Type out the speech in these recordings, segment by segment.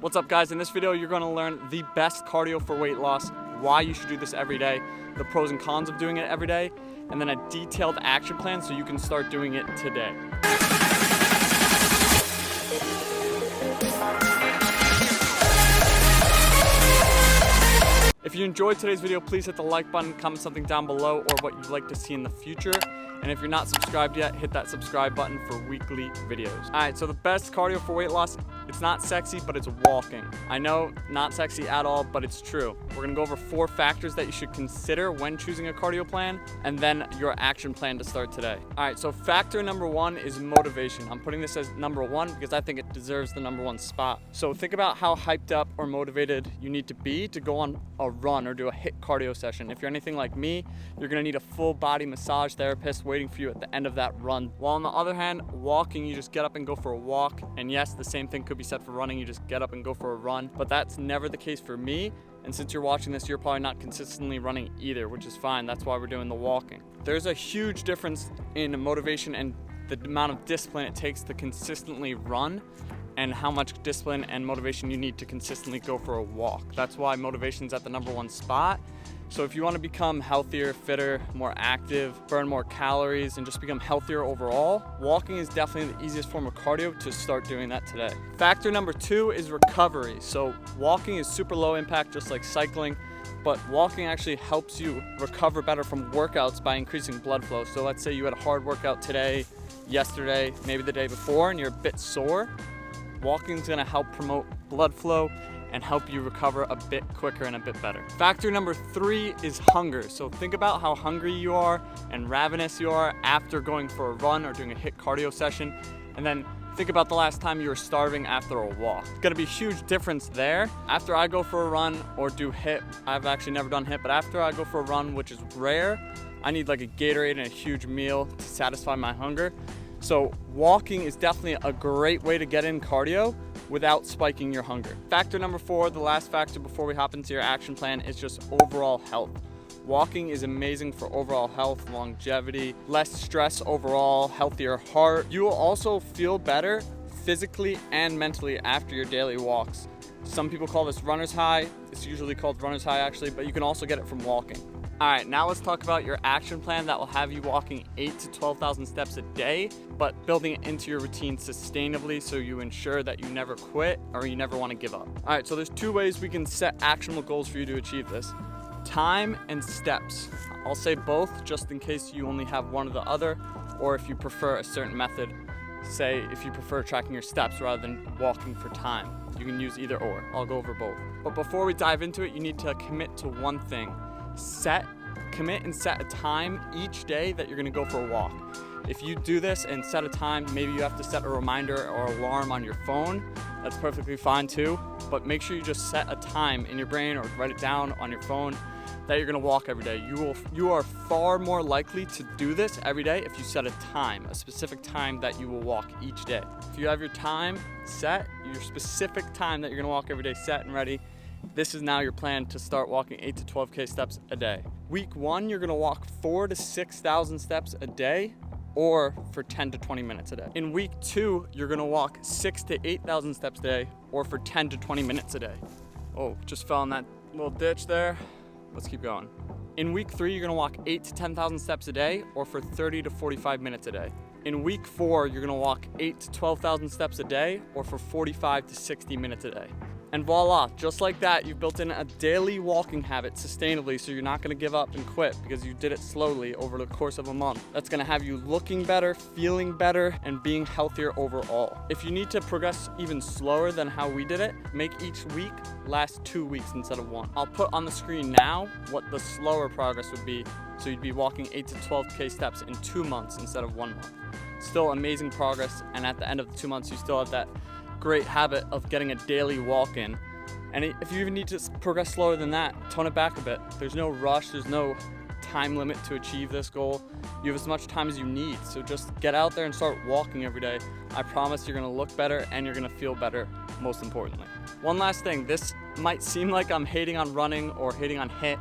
What's up guys, in this video you're going to learn the best cardio for weight loss, why you should do this every day, the pros and cons of doing it every day, and then a detailed action plan so you can start doing it today. If you enjoyed today's video, please hit the like button, comment something down below or what you'd like to see in the future. And if you're not subscribed yet, hit that subscribe button for weekly videos. All right, so the best cardio for weight loss, it's not sexy, but it's walking. I know, not sexy at all, but it's true. We're gonna go over 4 factors that you should consider when choosing a cardio plan, and then your action plan to start today. All right, so factor number 1 is motivation. I'm putting this as number 1 because I think it deserves the number 1 spot. So think about how hyped up or motivated you need to be to go on a run or do a HIIT cardio session. If you're anything like me, you're gonna need a full body massage therapist waiting for you at the end of that run. While on the other hand, walking, you just get up and go for a walk. And yes, the same thing could be said for running. You just get up and go for a run, but that's never the case for me. And since you're watching this, you're probably not consistently running either, which is fine. That's why we're doing the walking. There's a huge difference in motivation and the amount of discipline it takes to consistently run and how much discipline and motivation you need to consistently go for a walk. That's why motivation's at the number 1 spot. So if you want to become healthier, fitter, more active, burn more calories, and just become healthier overall, walking is definitely the easiest form of cardio to start doing that today. Factor number 2 is recovery. So walking is super low impact, just like cycling, but walking actually helps you recover better from workouts by increasing blood flow. So let's say you had a hard workout today, yesterday, maybe the day before, and you're a bit sore. Walking is gonna help promote blood flow and help you recover a bit quicker and a bit better. Factor number 3 is hunger. So think about how hungry you are and ravenous you are after going for a run or doing a HIIT cardio session. And then think about the last time you were starving after a walk. It's gonna be a huge difference there. After I go for a run or do HIIT, I've actually never done HIIT, but after I go for a run, which is rare, I need like a Gatorade and a huge meal to satisfy my hunger. So walking is definitely a great way to get in cardio without spiking your hunger. Factor number 4, the last factor before we hop into your action plan, is just overall health. Walking is amazing for overall health, longevity, less stress overall, healthier heart. You will also feel better physically and mentally after your daily walks. Some people call this runner's high. It's usually called runner's high actually, but you can also get it from walking. All right, now let's talk about your action plan that will have you walking 8,000 to 12,000 steps a day, but building it into your routine sustainably so you ensure that you never quit or you never want to give up. All right, so there's 2 ways we can set actionable goals for you to achieve this. Time and steps. I'll say both just in case you only have one or the other, or if you prefer a certain method. Say if you prefer tracking your steps rather than walking for time. You can use either or. I'll go over both. But before we dive into it, you need to commit to one thing. Commit and set a time each day that you're gonna go for a walk. If you do this and set a time, maybe you have to set a reminder or alarm on your phone. That's perfectly fine too, but make sure you just set a time in your brain or write it down on your phone that you're gonna walk every day. You are far more likely to do this every day if you set a time, a specific time that you will walk each day. If you have your time set, your specific time that you're gonna walk every day set and ready, this is now your plan to start walking 8 to 12K steps a day. Week 1, you're gonna walk 4,000 to 6,000 steps a day or for 10 to 20 minutes a day. In week 2, you're gonna walk 6,000 to 8,000 steps a day or for 10 to 20 minutes a day. Oh, just fell in that little ditch there. Let's keep going. In week 3, you're gonna walk 8,000 to 10,000 steps a day or for 30 to 45 minutes a day. In week 4, you're gonna walk 8,000 to 12,000 steps a day or for 45 to 60 minutes a day. And voila, just like that, you've built in a daily walking habit sustainably, so you're not gonna give up and quit because you did it slowly over the course of a month. That's gonna have you looking better, feeling better, and being healthier overall. If you need to progress even slower than how we did it, make each week last 2 weeks instead of 1. I'll put on the screen now what the slower progress would be, so you'd be walking 8 to 12K steps in 2 months instead of 1 month. Still amazing progress, and at the end of the 2 months, you still have that great habit of getting a daily walk in. And if you even need to progress slower than that, tone it back a bit. There's no rush, there's no time limit to achieve this goal. You have as much time as you need, so just get out there and start walking every day. I promise you're gonna look better and you're gonna feel better, most importantly. One last thing, this might seem like I'm hating on running or hating on HIIT,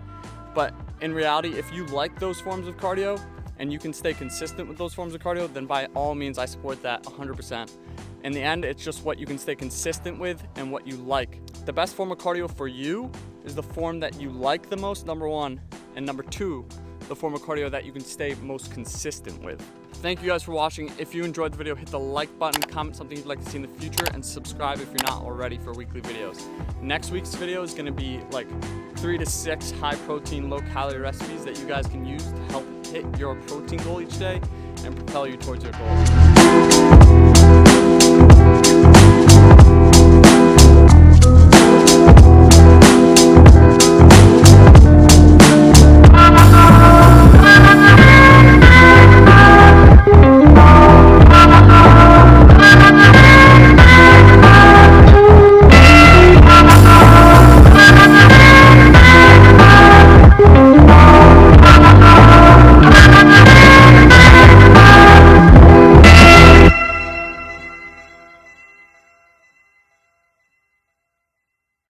but in reality, if you like those forms of cardio and you can stay consistent with those forms of cardio, then by all means, I support that 100%. In the end, it's just what you can stay consistent with and what you like. The best form of cardio for you is the form that you like the most, number one, and number two, the form of cardio that you can stay most consistent with. Thank you guys for watching. If you enjoyed the video, hit the like button, comment something you'd like to see in the future, and subscribe if you're not already for weekly videos. Next week's video is gonna be like 3 to 6 high protein, low calorie recipes that you guys can use to help hit your protein goal each day and propel you towards your goal.